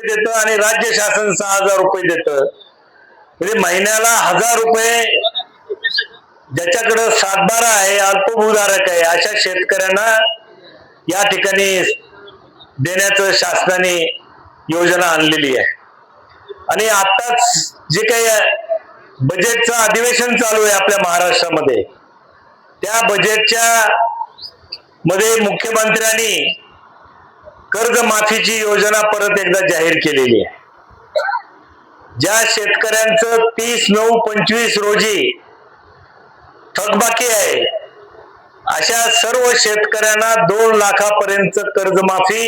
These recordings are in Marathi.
देतं आणि राज्य शासन 6,000 रुपये देतं. म्हणजे महिन्याला 1,000 रुपये ज्याच्याकडे सातबारा आहे, अल्पभूधारक आहे, अशा शेतकऱ्यांना या ठिकाणी देण्याचं शासनाने योजना आणलेली आहे. आणि आताच जे काही बजेटचं अधिवेशन चालू आहे आपल्या महाराष्ट्रामध्ये, त्या बजेटच्या मध्ये मुख्यमंत्र्यांनी कर्जमाफीची योजना परत एकदा जाहीर केलेली आहे. ज्या शेतकऱ्यांचं 30/9/25 रोजी थकबाकी आहे, अशा सर्व शेतकऱ्यांना 2 लाखापर्यंत कर्जमाफी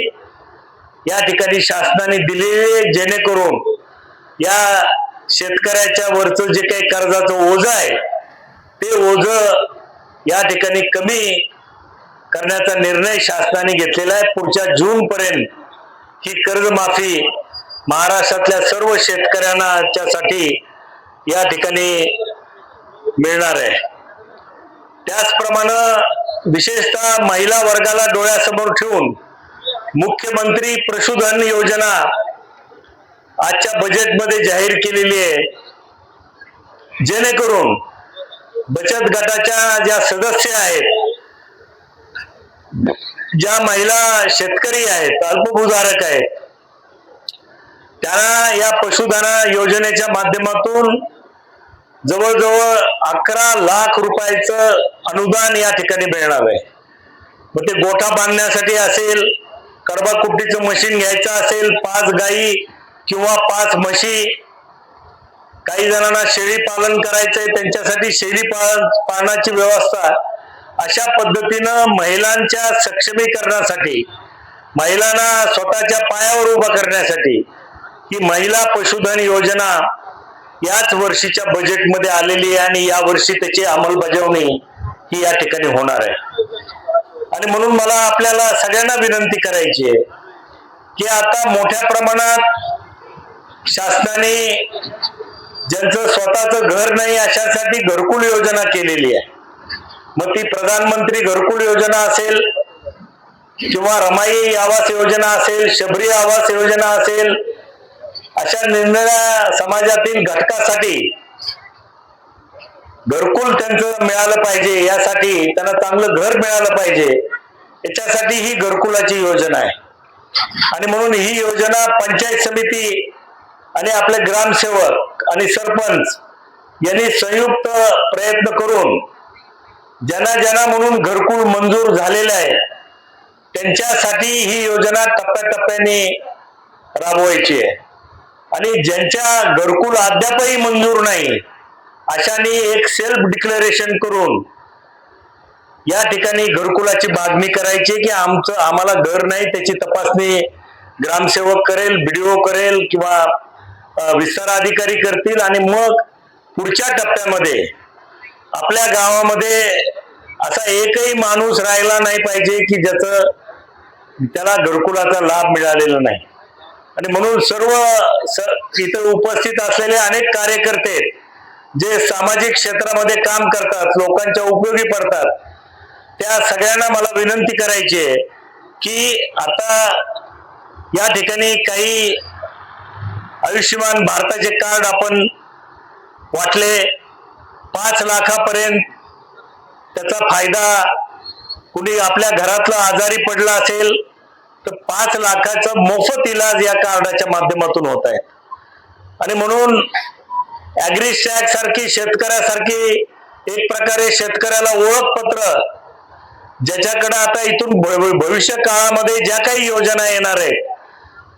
या ठिकाणी शासनाने दिलेली, जेणेकरून या शेतकऱ्याच्या वरचं जे काही कर्जाचं ओझं आहे ते ओझं या ठिकाणी कमी करण्याचा निर्णय शासनाने घेतलेला आहे. पुढच्या जून पर्यंत ही कर्जमाफी महाराष्ट्रातल्या सर्व शेतकऱ्यांच्यासाठी या ठिकाणी मिळणार आहे. त्याचप्रमाणे विशेषतः महिला वर्गाला डोळ्यासमोर ठेवून मुख्यमंत्री पशुधन योजना आजच्या बजेटमध्ये जाहीर केलेली आहे, जेणेकरून बचत गटाच्या ज्या सदस्य आहेत, ज्या महिला शेतकरी आहेत, अल्पभूधारक आहेत, त्यांना या पशुधन योजनेच्या माध्यमातून जवळजवळ 11 लाख रुपयाचं अनुदान या ठिकाणी मिळणार आहे. मग ते गोठा बांधण्यासाठी असेल, कडबा कुट्टीचं मशीन घ्यायचं असेल, 5 गाई किंवा 5 म्हशी, काही जणांना शेळी पालन करायचंय त्यांच्यासाठी शेळी पालनाची व्यवस्था, अशा पद्धतीनं महिलांच्या सक्षमीकरणासाठी, महिलांना स्वतःच्या पायावर उभा करण्यासाठी ही महिला पशुधन योजना याच वर्षीच्या बजेटमध्ये आलेली आहे आणि या वर्षी त्याची अंमलबजावणी ही या ठिकाणी होणार आहे. आणि म्हणून मला आपल्याला सगळ्यांना विनंती करायची आहे की आता मोठ्या प्रमाणात शासनाने ज्यांचं स्वतःचं घर नाही अशासाठी घरकुल योजना केलेली आहे. मग ती प्रधानमंत्री घरकुल योजना असेल किंवा रमाई आवास योजना असेल, शबरी आवास योजना असेल, अशा निरनिराळ्या समाजातील घटकासाठी घरकुल त्यांचं मिळालं पाहिजे, यासाठी त्यांना चांगलं घर मिळालं पाहिजे, याच्यासाठी ही घरकुलाची योजना आहे. आणि म्हणून ही योजना पंचायत समिती आणि आपले ग्रामसेवक आणि सरपंच यांनी संयुक्त प्रयत्न करून ज्यांना म्हणून घरकुल मंजूर झालेलं आहे त्यांच्यासाठी ही योजना टप्प्याटप्प्याने राबवायची आहे. आणि ज्यांच्या घरकुल अद्यापही मंजूर नाही अशाने एक सेल्फ डिक्लेरेशन करून या ठिकाणी घरकुलाची मागणी करायची की आम्हाला घर नाही, त्याची तपासणी ग्रामसेवक करेल, BDO करेल किंवा विस्तार अधिकारी करतील. आणि मग पुढच्या टप्प्यामध्ये आपल्या गावामध्ये असा एकही माणूस राहिला नाही पाहिजे की त्याला घरकुलाचा लाभ मिळालेला नाही. आणि म्हणून सर्व इथं उपस्थित असलेले अनेक कार्यकर्ते जे सामाजिक क्षेत्रामध्ये काम करतात, लोकांच्या उपयोगी पडतात, त्या सगळ्यांना मला विनंती करायची आहे की आता या ठिकाणी काही आयुष्यमान भारताचे कार्ड आपण वाटले, 5 लाखापर्यंत त्याचा फायदा, कुणी आपल्या घरातला आजारी पडला असेल तर 5 लाखाचा मोफत इलाज या कार्डाच्या माध्यमातून होत आहे. आणि म्हणून ऍग्रीस्टॅग सारखी शेतकऱ्यासारखी एक प्रकारे शेतकऱ्याला ओळखपत्र, ज्याच्याकडे आता इथून भविष्य काळामध्ये ज्या काही योजना येणार आहेत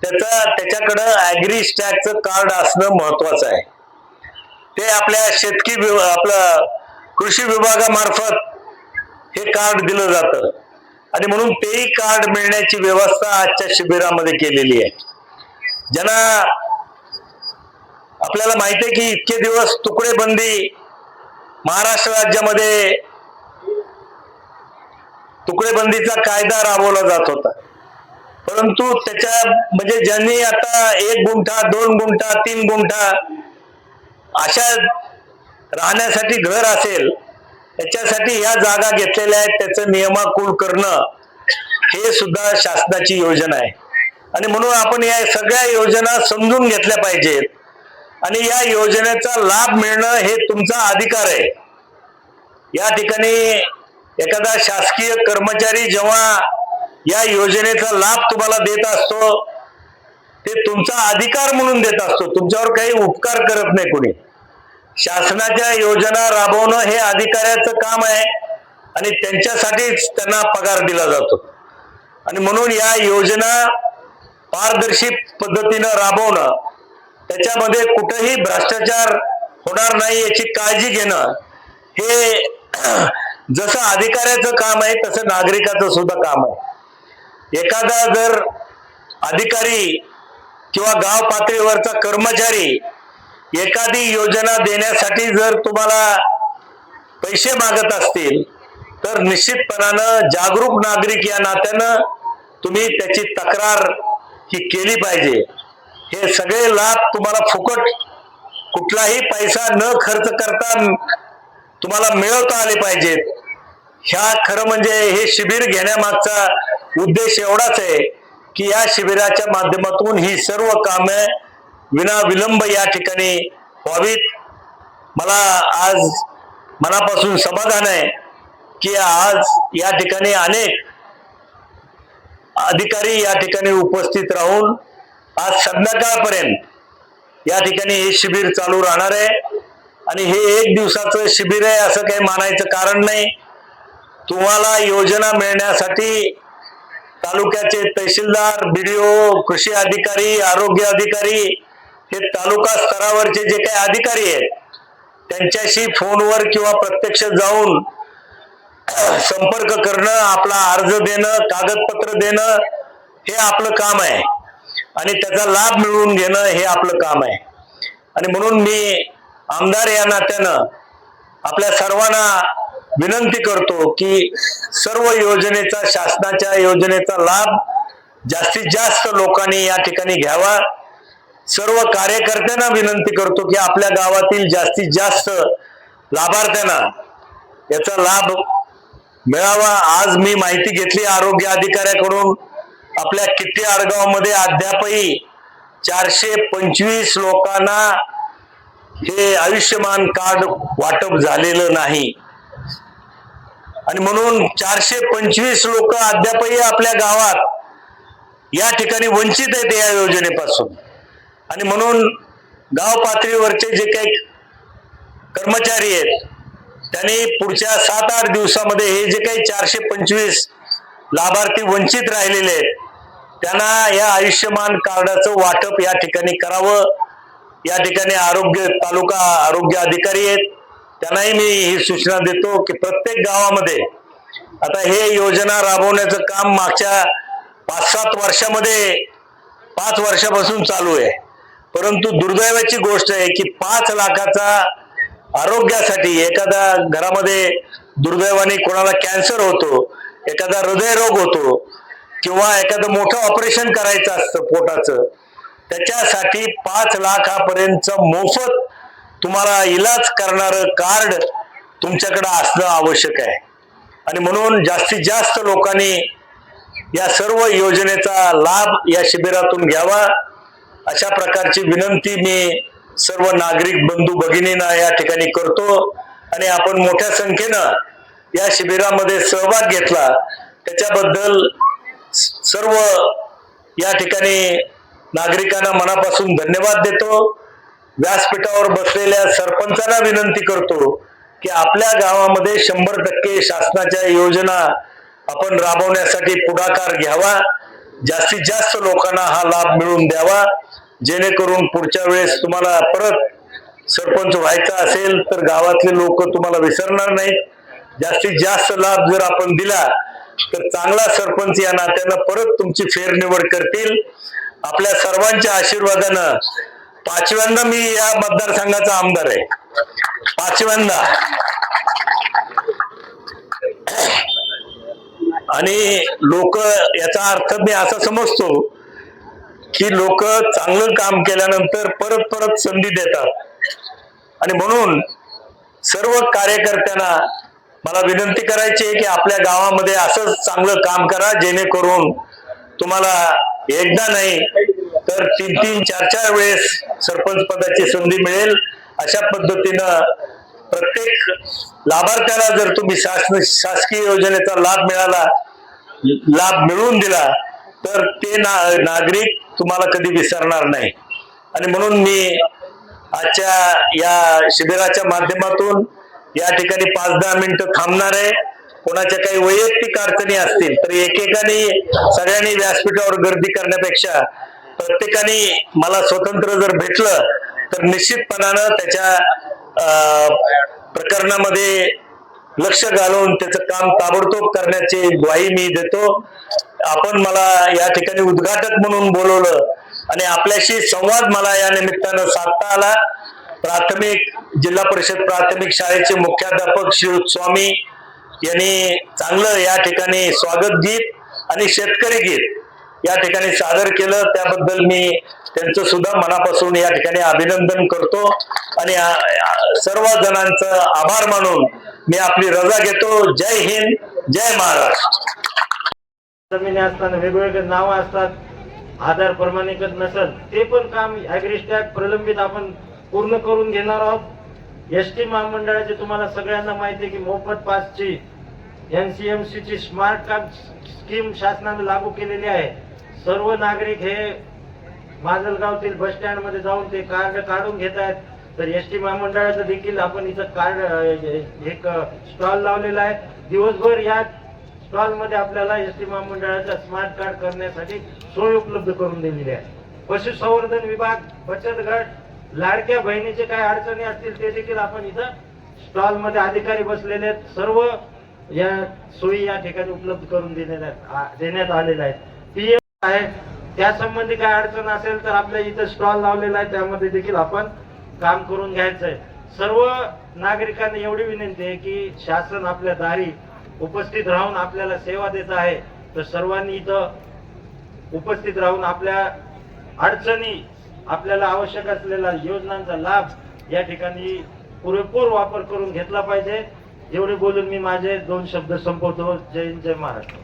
त्याच्याकडे ऍग्रीस्टॅगचं कार्ड असणं महत्वाचं आहे. ते आपल्या आपलं कृषी विभागामार्फत हे कार्ड दिलं जातं. आणि म्हणून तेही कार्ड मिळण्याची व्यवस्था आजच्या शिबिरामध्ये केलेली आहे. ज्यांना आपल्याला माहिती आहे की इतके दिवस तुकडेबंदी महाराष्ट्र राज्यामध्ये तुकडेबंदीचा कायदा राबवला जात होता, परंतु म्हणजे ज्यांनी आता 1 गुंठा 2 गुंठा 3 गुंठा अशा राहण्यासाठी घर असेल त्याच्यासाठी ह्या जागा घेतलेल्या आहेत, त्याचं नियमाकुल करणं हे सुद्धा शासनाची योजना आहे. आणि म्हणून आपण या सगळ्या योजना समजून घेतल्या पाहिजेत आणि या योजनेचा लाभ मिळणं हे तुमचा अधिकार आहे. या ठिकाणी एखादा शासकीय कर्मचारी जेव्हा या योजनेचा लाभ तुम्हाला देत असतो ते तुमचा अधिकार म्हणून देत असतो, तुमच्यावर काही उपकार करत नाही कोणी. शासनाच्या योजना राबवणं हे अधिकाऱ्याचं काम आहे आणि त्यांच्यासाठीच त्यांना पगार दिला जातो. आणि म्हणून या योजना पारदर्शी पद्धतीनं राबवणं, त्याच्यामध्ये कुठेही भ्रष्टाचार होणार नाही याची काळजी घेणं हे जसं अधिकाऱ्याचं काम आहे तसं नागरिकाचं सुद्धा काम आहे. एखादा जर अधिकारी किंवा गाव पातळीवरचा कर्मचारी एखादी योजना देण्यासाठी जर तुम्हाला पैसे मागत असतील तर निश्चितपणानं जागरूक नागरिक या नात्यानं तुम्ही त्याची तक्रार ही केली पाहिजे. हे सगळे लाभ तुम्हाला फुकट कुठलाही पैसा न खर्च करता तुम्हाला मिळवता आले पाहिजेत. ह्या खरं म्हणजे हे शिबिर घेण्यामागचा उद्देश एवढाच आहे की या शिबिराच्या माध्यमातून ही सर्व कामे विनाविलंब या ठिकाणी व्हावीत. मला आज मनापासून समाधान आहे की आज या ठिकाणी अनेक अधिकारी या ठिकाणी उपस्थित राहून आज संध्याकाळपर्यंत या ठिकाणी हे शिबिर चालू राहणार आहे. आणि हे एक दिवसाचं शिबिर आहे असं काही मानायचं कारण नाही. तुम्हाला योजना मिळण्यासाठी तालुक्याचे तहसीलदार, BDO, कृषी अधिकारी, आरोग्य अधिकारी हे तालुका स्तरावरचे जे काही अधिकारी आहेत त्यांच्याशी फोनवर किंवा प्रत्यक्ष जाऊन संपर्क करणं, आपला अर्ज देणं, कागदपत्र देणं हे आपलं काम आहे आणि त्याचा लाभ मिळवून घेणं हे आपलं काम आहे. आणि म्हणून मी आमदार या नात्यानं आपल्या सर्वांना विनंती करतो की सर्व योजनेचा, शासनाच्या योजनेचा लाभ जास्तीत जास्त लोकांनी या ठिकाणी घ्यावा. सर्व कार्यकर्त्यांना विनंती करतो की आपल्या गावातील जास्तीत जास्त लाभार्थ्यांना याचा लाभ मिळावा. आज मी माहिती घेतली आरोग्य अधिकाऱ्याकडून, आपल्या किट्टी आडगावमध्ये अद्यापही 425 लोकांना हे आयुष्यमान कार्ड वाटप झालेलं नाही. आणि म्हणून 425 लोक अद्यापही आपल्या गावात या ठिकाणी वंचित आहेत या योजनेपासून. आणि म्हणून गाव पातळीवरचे जे काही कर्मचारी आहेत त्यांनी पुढच्या 7-8 दिवसामध्ये हे जे काही 425 लाभार्थी वंचित राहिलेले आहेत त्यांना या आयुष्यमान कार्डाचं वाटप या ठिकाणी करावं. या ठिकाणी तालुका आरोग्य अधिकारी आहेत त्यांनाही मी ही सूचना देतो की प्रत्येक गावामध्ये आता हे योजना राबवण्याचं काम मागच्या 5-7 वर्षामध्ये 5 वर्षापासून चालू आहे. परंतु दुर्दैवाची गोष्ट आहे की 5 लाखाचा आरोग्यासाठी एखाद्या घरामध्ये दुर्दैवाने कोणाला कॅन्सर होतो, एखादा हृदयरोग होतो किंवा एखादं मोठं ऑपरेशन करायचं असतं पोटाचं, त्याच्यासाठी 5 लाखापर्यंतचं मोफत तुम्हाला इलाज करणारं कार्ड तुमच्याकडे असणं आवश्यक आहे. आणि म्हणून जास्तीत जास्त लोकांनी या सर्व योजनेचा लाभ या शिबिरातून घ्यावा अशा प्रकारची विनंती मी सर्व नागरिक बंधू भगिनींना या ठिकाणी करतो. आणि आपण मोठ्या संख्येनं या शिबिरामध्ये सहभाग घेतला त्याच्याबद्दल सर्व या ठिकाणी नागरिकांना मनापासून धन्यवाद देतो. व्यासपीठावर बसलेल्या सरपंचांना विनंती करतो की आपल्या गावामध्ये 100% शासनाच्या योजना आपण राबवण्यासाठी पुढाकार घ्यावा, जास्तीत जास्त लोकांना हा लाभ मिळवून द्यावा, जेणेकरून पुढच्या वेळेस तुम्हाला परत सरपंच व्हायचा असेल तर गावातले लोक तुम्हाला विसरणार नाहीत. जास्तीत जास्त लाभ जर आपण दिला तर चांगला सरपंच या नात्यानं परत तुमची फेरनिवड करतील. आपल्या सर्वांच्या आशीर्वादानं 5व्यांदा मी या मतदारसंघाचा आमदार आहे, 5व्यांदा. आणि लोक, याचा अर्थ मी असा समजतो की लोक चांगलं काम केल्यानंतर परत परत संधी देतात. आणि म्हणून सर्व कार्यकर्त्यांना मला विनंती करायची आहे की आपल्या गावामध्ये असंच चांगलं काम करा जेणेकरून तुम्हाला एकदा नाही तर 3-3, 4-4 वेळेस सरपंच पदाची संधी मिळेल अशा पद्धतीनं प्रत्येक लाभार्थ्याला जर तुम्ही शासकीय योजनेचा लाभ मिळवून दिला तर ते नागरिक तुम्हाला कधी विसरणार नाही. आणि म्हणून मी आजच्या या शिबिराच्या माध्यमातून या ठिकाणी 5-10 मिनिटं थांबणार आहे. कोणाच्या काही वैयक्तिक अडचणी असतील तर एकेकाने सगळ्यांनी व्यासपीठावर गर्दी करण्यापेक्षा प्रत्येकाने मला स्वतंत्र जर भेटलं तर निश्चितपणानं त्याच्या प्रकरणामध्ये लक्ष घालून त्याचं काम ताबडतोब करण्याची ग्वाही मी देतो. आपण मला या ठिकाणी उद्घाटक म्हणून बोलवलं आणि आपल्याशी संवाद मला या निमित्तानं साधता आला. जिल्हा परिषद प्राथमिक शाळेचे मुख्याध्यापक श्री स्वामी यांनी चांगलं या ठिकाणी स्वागत गीत आणि शेतकरी गीत या ठिकाणी सादर केलं. त्याबद्दल मी त्यांचं सुद्धा मनापासून या ठिकाणी अभिनंदन करतो आणि सर्व जणांचं आभार मानून मी आपली रजा घेतो. जय हिंद, जय महाराष्ट्र. जमिनी असताना वेगवेगळे नाव असतात, आधार प्रमाणीकरण नसेल ते पण काम ॲग्रीस्टॅग प्रलंबित आपण पूर्ण करून घेणार आहोत. एसटी महामंडळाचे तुम्हाला सगळ्यांना माहिती आहे की मोफत पासची NCMC ची स्मार्ट कार्ड स्कीम शासनाने लागू केलेली आहे. सर्व नागरिक हे माजलगावतील बस स्टँड मध्ये जाऊन ते कार्ड काढून घेत आहेत. तर एसटी महामंडळाचं देखील आपण इथं कार्ड एक स्टॉल लावलेला आहे. दिवसभर या स्टॉल मध्ये आपल्याला एसटी महामंडळाचा स्मार्ट कार्ड करण्यासाठी सोय उपलब्ध करून दिलेली आहे. पशुसंवर्धन विभाग, बचत गट, लाडक्या बहिणीचे काही अडचणी असतील ते देखील आपण इथं स्टॉल मध्ये अधिकारी बसलेले आहेत. सर्व या सोयी या ठिकाणी उपलब्ध करून देण्यात आलेल्या आहेत. PM आहे त्या संबंधी काय अडचण असेल तर आपल्या इथं स्टॉल लावलेला आहे, त्यामध्ये देखील आपण काम करून घ्यायचंय. सर्व नागरिकांना एवढी विनंती आहे की शासन आपल्या दारी उपस्थित राहून आपल्याला सेवा देत आहे. तर सर्वांनी इथं उपस्थित राहून आपल्या अडचणी, आपल्याला आवश्यक असलेल्या योजनांचा लाभ या ठिकाणी पुरेपूर वापर करून घेतला पाहिजे. एवढे बोलून मी माझे 2 शब्द संपवतो. जय हिंद, जय महाराष्ट्र.